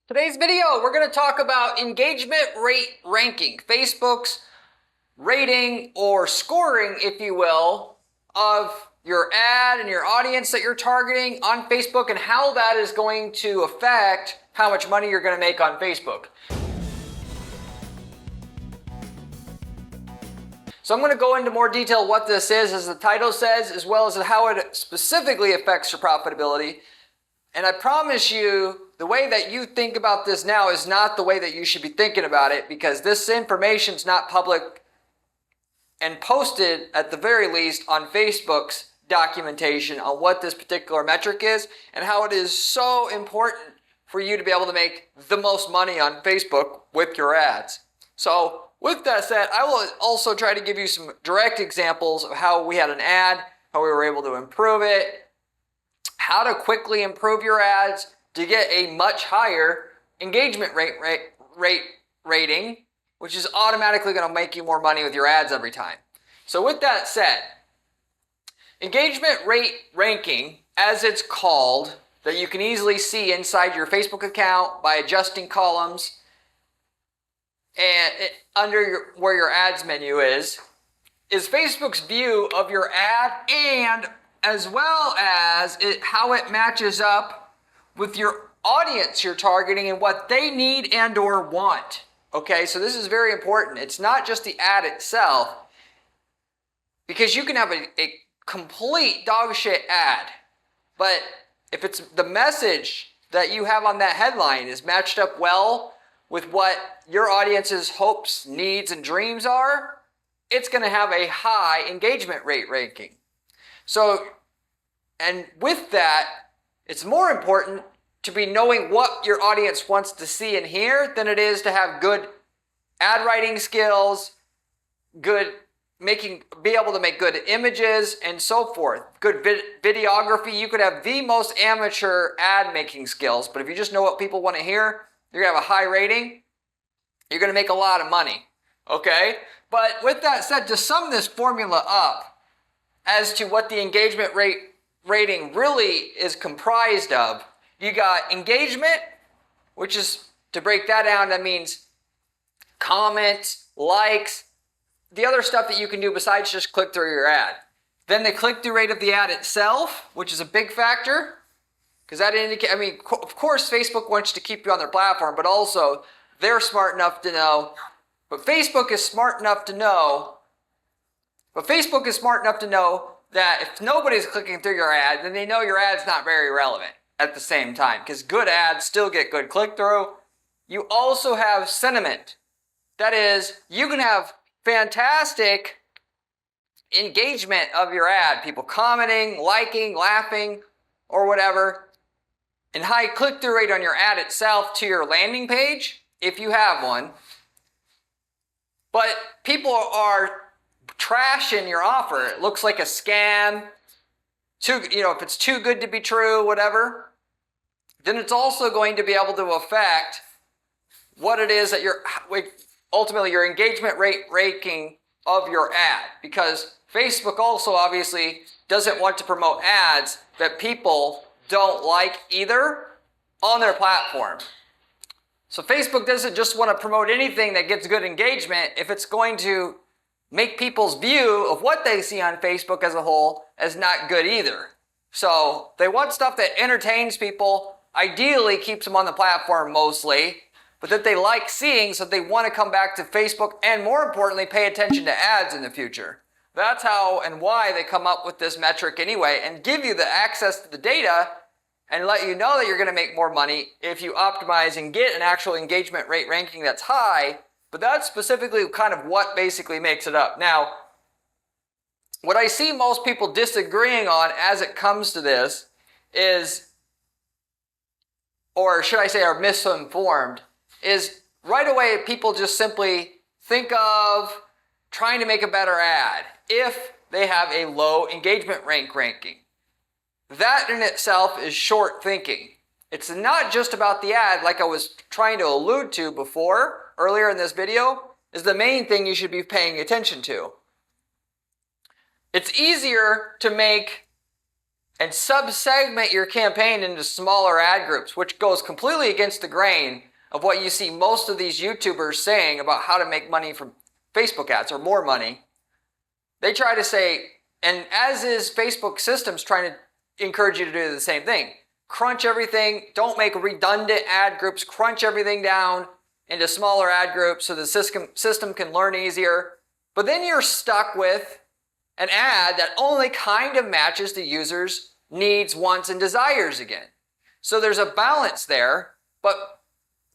Today's video, we're going to talk about engagement rate ranking, Facebook's rating or scoring, if you will, of your ad and your audience that you're targeting on Facebook and how that is going to affect how much money you're going to make on Facebook. So I'm going to go into more detail what this is, as the title says, as well as how it specifically affects your profitability. And I promise you, the way that you think about this now is not the way that you should be thinking about it, because this information is not public and posted, at the very least, on Facebook's documentation on what this particular metric is and how it is so important for you to be able to make the most money on Facebook with your ads. So with that said, I will also try to give you some direct examples of how we had an ad, how we were able to improve it, how to quickly improve your ads to get a much higher engagement rating, which is automatically going to make you more money with your ads every time. So with that said, engagement rate ranking, as it's called, that you can easily see inside your Facebook account by adjusting columns and under where your ads menu is Facebook's view of your ad, and as well as how it matches up with your audience you're targeting and what they need and or want. Okay, so this is very important. It's not just the ad itself, because you can have a complete dog shit ad, but if it's the message that you have on that headline is matched up well with what your audience's hopes, needs, and dreams are, it's going to have a high engagement rate ranking. So, and with that, it's more important to be knowing what your audience wants to see and hear than it is to have good ad writing skills, be able to make good images and so forth. Good videography. You could have the most amateur ad making skills, but if you just know what people want to hear, you're going to have a high rating, you're going to make a lot of money. Okay? But with that said, to sum this formula up as to what the engagement rating really is comprised of, you got engagement, which is, to break that down, that means comments, likes, the other stuff that you can do besides just click through your ad. Then the click-through rate of the ad itself, which is a big factor, because that indicates, of course, Facebook wants to keep you on their platform, but also they're smart enough to know, Facebook is smart enough to know that if nobody's clicking through your ad, then they know your ad's not very relevant at the same time, because good ads still get good click-through. You also have sentiment. That is, you can have fantastic engagement of your ad, people commenting, liking, laughing, or whatever, and high click-through rate on your ad itself to your landing page, if you have one. But people are trashing your offer. It looks like a scam. If it's too good to be true, whatever, then it's also going to be able to affect what it is that ultimately your engagement rate ranking of your ad. Because Facebook also obviously doesn't want to promote ads that people don't like either on their platform. So Facebook doesn't just want to promote anything that gets good engagement if it's going to make people's view of what they see on Facebook as a whole as not good either. So they want stuff that entertains people, ideally keeps them on the platform mostly, but that they like seeing, so they want to come back to Facebook and, more importantly, pay attention to ads in the future. That's how and why they come up with this metric anyway, and give you the access to the data and let you know that you're going to make more money if you optimize and get an actual engagement rate ranking that's high. But that's specifically kind of what basically makes it up. Now, what I see most people disagreeing on as it comes to this is, or should I say are misinformed, is right away people just simply think of trying to make a better ad if they have a low engagement ranking. That in itself is short thinking. It's not just about the ad, like I was trying to allude to before, earlier in this video, is the main thing you should be paying attention to. It's easier to make and subsegment your campaign into smaller ad groups, which goes completely against the grain of what you see most of these YouTubers saying about how to make money from Facebook ads or more money. They try to say, and as is Facebook systems trying to encourage you to do the same thing, crunch everything, don't make redundant ad groups, crunch everything down into smaller ad groups so the system can learn easier. But then you're stuck with an ad that only kind of matches the user's needs, wants, and desires again. So there's a balance there, but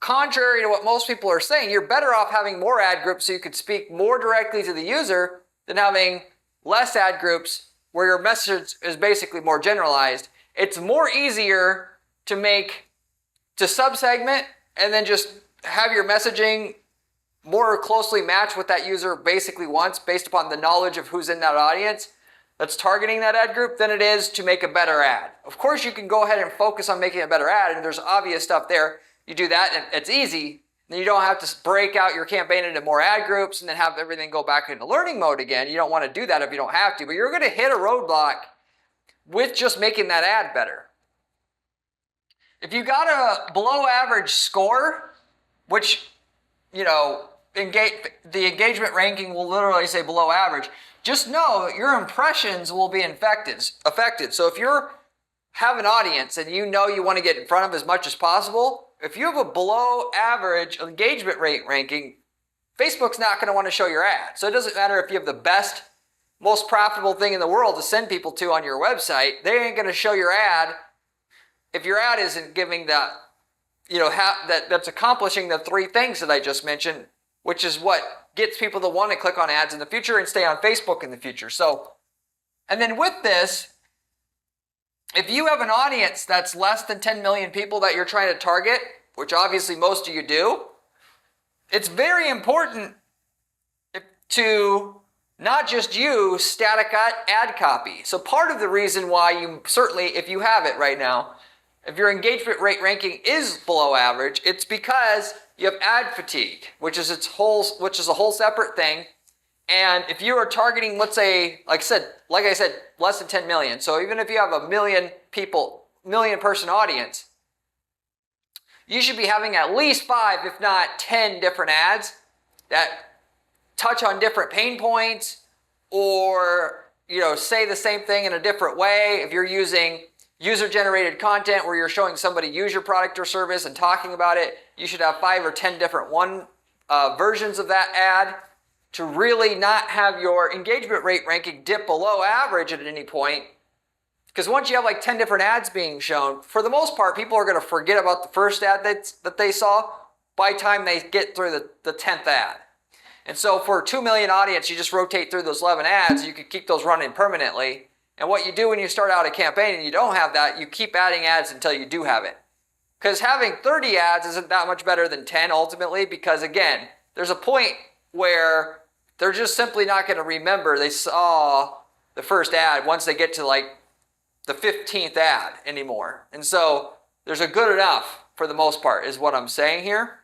contrary to what most people are saying, you're better off having more ad groups so you could speak more directly to the user than having less ad groups where your message is basically more generalized. It's more easier to subsegment and then just have your messaging more closely match what that user basically wants based upon the knowledge of who's in that audience that's targeting that ad group than it is to make a better ad. Of course, you can go ahead and focus on making a better ad, and there's obvious stuff there. You do that and it's easy. Then you don't have to break out your campaign into more ad groups and then have everything go back into learning mode again. You don't want to do that if you don't have to, but you're going to hit a roadblock with just making that ad better. If you got a below average score, which, the engagement ranking will literally say below average, just know your impressions will be affected. So if you have an audience and you want to get in front of as much as possible, if you have a below average engagement rate ranking, Facebook's not going to want to show your ad. So it doesn't matter if you have the best, most profitable thing in the world to send people to on your website, they ain't going to show your ad if your ad isn't giving that, that's accomplishing the three things that I just mentioned, which is what gets people to want to click on ads in the future and stay on Facebook in the future. So, and then with this, if you have an audience that's less than 10 million people that you're trying to target, which obviously most of you do, it's very important to not just use static ad copy. So part of the reason why you certainly, if you have it right now, if your engagement rate ranking is below average, it's because you have ad fatigue, which is a whole separate thing. And if you are targeting, let's say, like I said, less than 10 million. So even if you have a million person audience, you should be having at least 5, if not 10 different ads that touch on different pain points or, say the same thing in a different way. If you're using user-generated content where you're showing somebody use your product or service and talking about it, you should have 5 or 10 different versions of that ad to really not have your engagement rate ranking dip below average at any point. Because once you have like 10 different ads being shown, for the most part, people are going to forget about the first ad that they saw by the time they get through the 10th ad. And so for a 2 million audience, you just rotate through those 11 ads, you can keep those running permanently. And what you do when you start out a campaign and you don't have that, you keep adding ads until you do have it. Because having 30 ads isn't that much better than 10 ultimately, because again, there's a point where they're just simply not going to remember they saw the first ad once they get to like the 15th ad anymore. And so there's a good enough for the most part is what I'm saying here.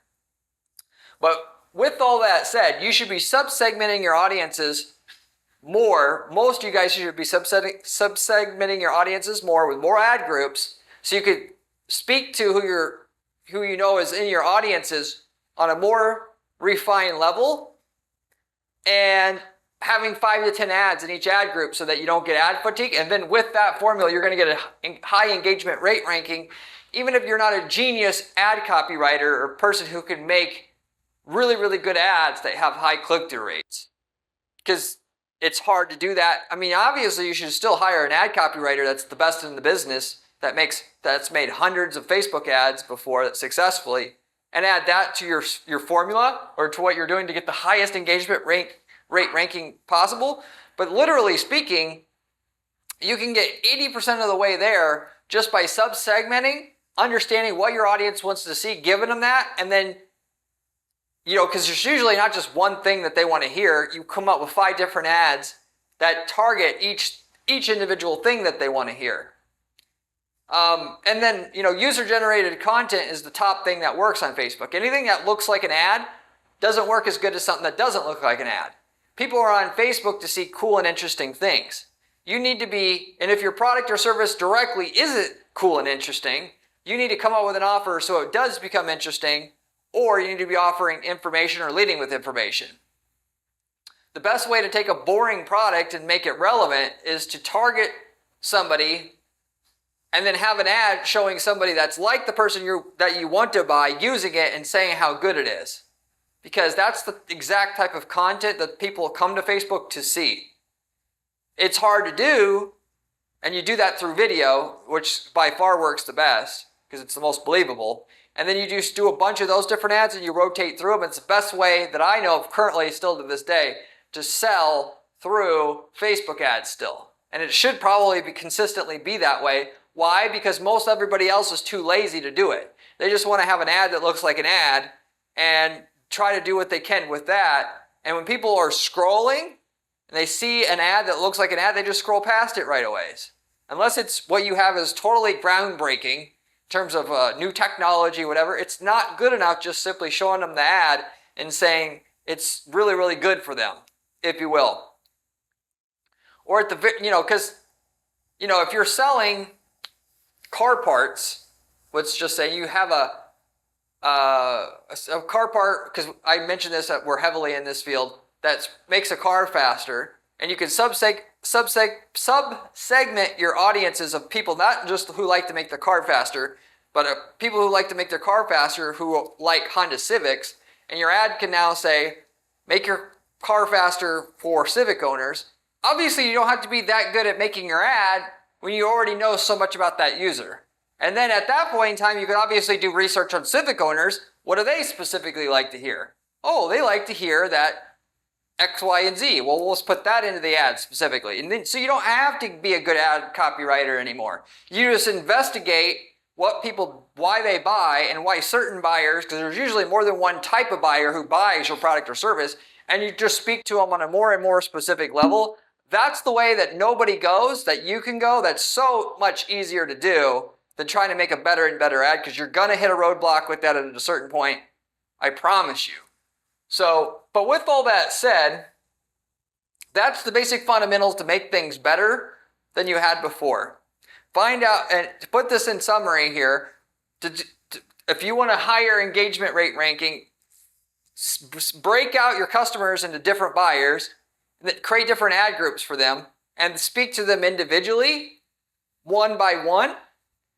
But with all that said, you should be subsegmenting your audiences more. Most of you guys should be subsegmenting your audiences more with more ad groups so you could speak to who you know is in your audiences on a more refined level and having 5 to 10 ads in each ad group so that you don't get ad fatigue. And then with that formula, you're going to get a high engagement rate ranking, even if you're not a genius ad copywriter or person who can make really, really good ads that have high click-through rates. Because it's hard to do that. I mean, obviously you should still hire an ad copywriter that's the best in the business that's made hundreds of Facebook ads before successfully, and add that to your formula or to what you're doing to get the highest engagement rate ranking possible. But literally speaking, you can get 80% of the way there just by sub-segmenting, understanding what your audience wants to see, giving them that, and then, because there's usually not just one thing that they want to hear. You come up with 5 different ads that target each individual thing that they want to hear. And then, user-generated content is the top thing that works on Facebook. Anything that looks like an ad doesn't work as good as something that doesn't look like an ad. People are on Facebook to see cool and interesting things. you need to be, and if your product or service directly isn't cool and interesting, you need to come up with an offer so it does become interesting, or you need to be offering information or leading with information. The best way to take a boring product and make it relevant is to target somebody and then have an ad showing somebody that's like the person that you want to buy using it and saying how good it is. Because that's the exact type of content that people come to Facebook to see. It's hard to do, and you do that through video, which by far works the best because it's the most believable. And then you just do a bunch of those different ads and you rotate through them. It's the best way that I know of currently, still to this day, to sell through Facebook ads still. And it should probably consistently be that way. Why? Because most everybody else is too lazy to do it. They just want to have an ad that looks like an ad and try to do what they can with that. And when people are scrolling and they see an ad that looks like an ad, they just scroll past it right away. Unless it's what you have is totally groundbreaking in terms of new technology, whatever, it's not good enough just simply showing them the ad and saying it's really, really good for them, if you will. Or at the, because, if you're selling car parts, let's just say you have a car part, because I mentioned this, that we're heavily in this field, that makes a car faster, and you can sub-segment your audiences of people, not just who like to make the car faster, but people who like to make their car faster who like Honda Civics, and your ad can now say, make your car faster for Civic owners. Obviously, you don't have to be that good at making your ad when you already know so much about that user. And then at that point in time, you can obviously do research on Civic owners. What do they specifically like to hear? Oh, they like to hear that X, Y, and Z. Well, let's put that into the ad specifically. And then, so you don't have to be a good ad copywriter anymore. You just investigate what people, why they buy and why certain buyers, because there's usually more than one type of buyer who buys your product or service, and you just speak to them on a more and more specific level. That's the way that nobody goes, that you can go. That's so much easier to do than trying to make a better and better ad, because you're going to hit a roadblock with that at a certain point. I promise you. So, but with all that said, that's the basic fundamentals to make things better than you had before. Find out, and to put this in summary here, if you want a higher engagement rate ranking, break out your customers into different buyers, create different ad groups for them, and speak to them individually, one by one,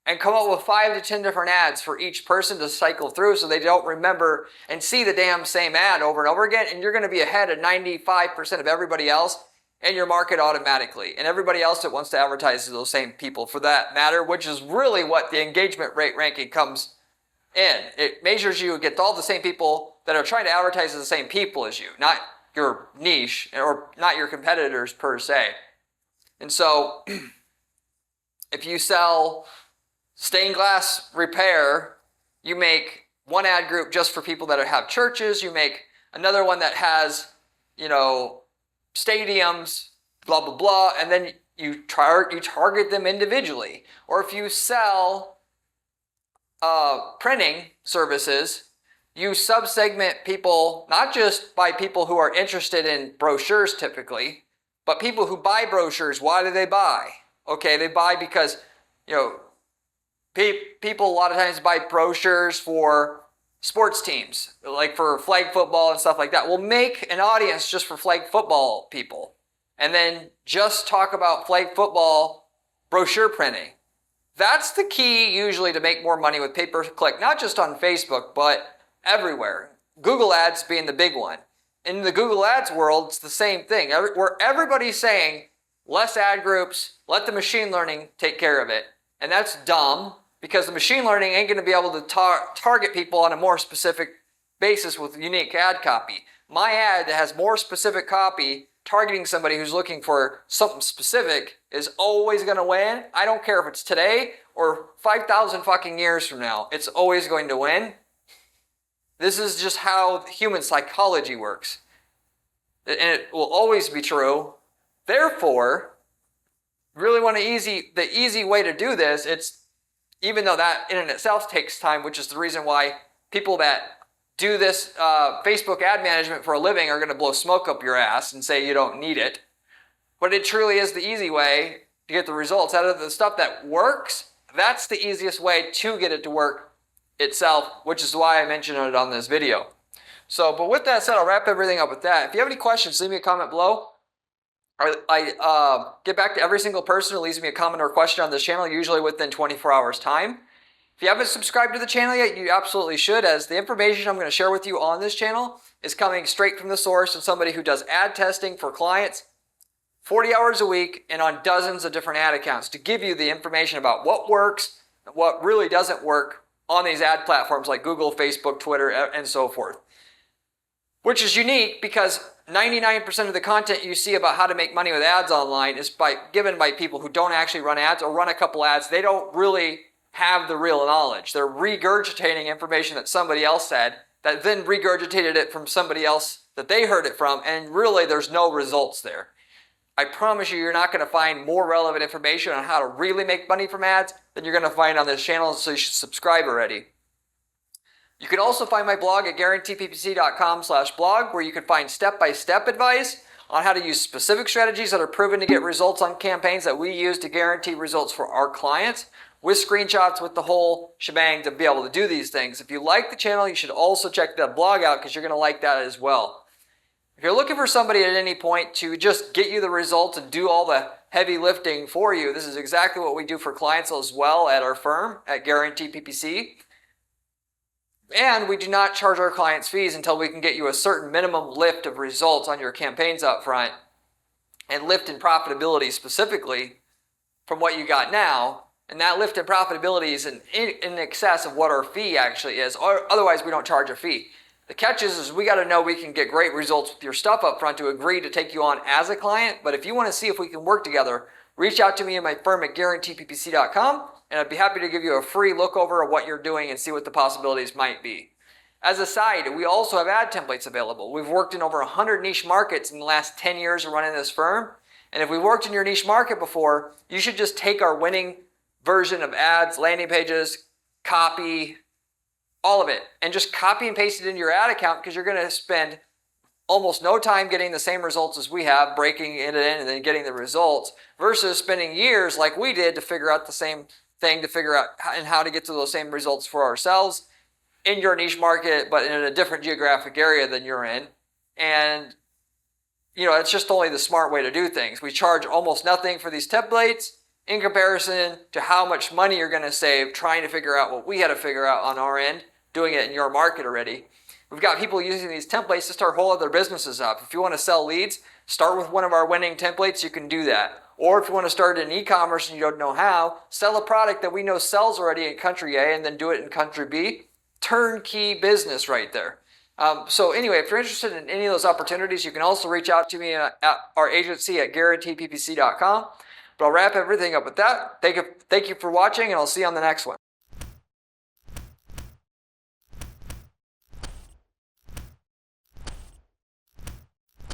and come up with 5 to 10 different ads for each person to cycle through so they don't remember and see the damn same ad over and over again, and you're going to be ahead of 95% of everybody else in your market automatically, and everybody else that wants to advertise to those same people for that matter, which is really what the engagement rate ranking comes in. It measures you against all the same people that are trying to advertise to the same people as you, not your niche or not your competitors per se. And so if you sell stained glass repair, you make one ad group just for people that have churches, you make another one that has, stadiums, blah, blah, blah, and then you target them individually. Or if you sell printing services, you sub-segment people, not just by people who are interested in brochures typically, but people who buy brochures. Why do they buy? Okay, they buy because, people a lot of times buy brochures for sports teams, like for flag football and stuff like that. We'll make an audience just for flag football people, and then just talk about flag football brochure printing. That's the key usually to make more money with pay-per-click, not just on Facebook, but everywhere. Google Ads being the big one. In the Google Ads world, it's the same thing, where everybody's saying, less ad groups, let the machine learning take care of it. And that's dumb, because the machine learning ain't going to be able to target people on a more specific basis with unique ad copy. My ad that has more specific copy targeting somebody who's looking for something specific is always going to win. I don't care if it's today or 5,000 fucking years from now. It's always going to win. This is just how human psychology works. And it will always be true. Therefore, really want the easy way to do this, even though that in and itself takes time, which is the reason why people that do this Facebook ad management for a living are going to blow smoke up your ass and say you don't need it. but it truly is the easy way to get the results. Out of the stuff that works, that's the easiest way to get it to work itself, which is why I mentioned it on this video. So, but with that said, I'll wrap everything up with that. If you have any questions, leave me a comment below. I get back to every single person who leaves me a comment or question on this channel, usually within 24 hours time. If you haven't subscribed to the channel yet, you absolutely should, as the information I'm going to share with you on this channel is coming straight from the source of somebody who does ad testing for clients 40 hours a week and on dozens of different ad accounts to give you the information about what works and what really doesn't work on these ad platforms like Google, Facebook, Twitter, and so forth. Which is unique because 99% of the content you see about how to make money with ads online is given by people who don't actually run ads or run a couple ads. They don't really have the real knowledge. They're regurgitating information that somebody else said that then regurgitated it from somebody else that they heard it from, and really there's no results there. I promise you, you're not going to find more relevant information on how to really make money from ads than you're going to find on this channel, so you should subscribe already. You can also find my blog at guaranteeppc.com/blog, where you can find step-by-step advice on how to use specific strategies that are proven to get results on campaigns that we use to guarantee results for our clients, with screenshots, with the whole shebang to be able to do these things. If you like the channel, you should also check the blog out because you're going to like that as well. If you're looking for somebody at any point to just get you the results and do all the heavy lifting for you, this is exactly what we do for clients as well at our firm at Guarantee PPC. And we do not charge our clients fees until we can get you a certain minimum lift of results on your campaigns up front and lift in profitability specifically from what you got now. And that lift in profitability is in excess of what our fee actually is, or otherwise we don't charge a fee. The catch is we got to know we can get great results with your stuff up front to agree to take you on as a client. But if you want to see if we can work together, reach out to me and my firm at guaranteeppc.com, and I'd be happy to give you a free look over of what you're doing and see what the possibilities might be. As a side, we also have ad templates available. We've worked in over 100 niche markets in the last 10 years of running this firm. And if we worked in your niche market before, you should just take our winning version of ads, landing pages, copy, all of it, and just copy and paste it into your ad account, because you're going to spend almost no time getting the same results as we have, breaking it in and then getting the results, versus spending years like we did to figure out the same thing, to figure out how to get to those same results for ourselves in your niche market, but in a different geographic area than you're in. And, you know, it's just only the smart way to do things. We charge almost nothing for these templates in comparison to how much money you're going to save trying to figure out what we had to figure out on our end, doing it in your market already. We've got people using these templates to start whole other businesses up. If you want to sell leads, start with one of our winning templates, you can do that. Or if you want to start in e-commerce and you don't know how, sell a product that we know sells already in country A and then do it in country B. Turnkey business right there. So anyway, if you're interested in any of those opportunities, you can also reach out to me at our agency at guaranteeppc.com. But I'll wrap everything up with that. Thank you for watching, and I'll see you on the next one.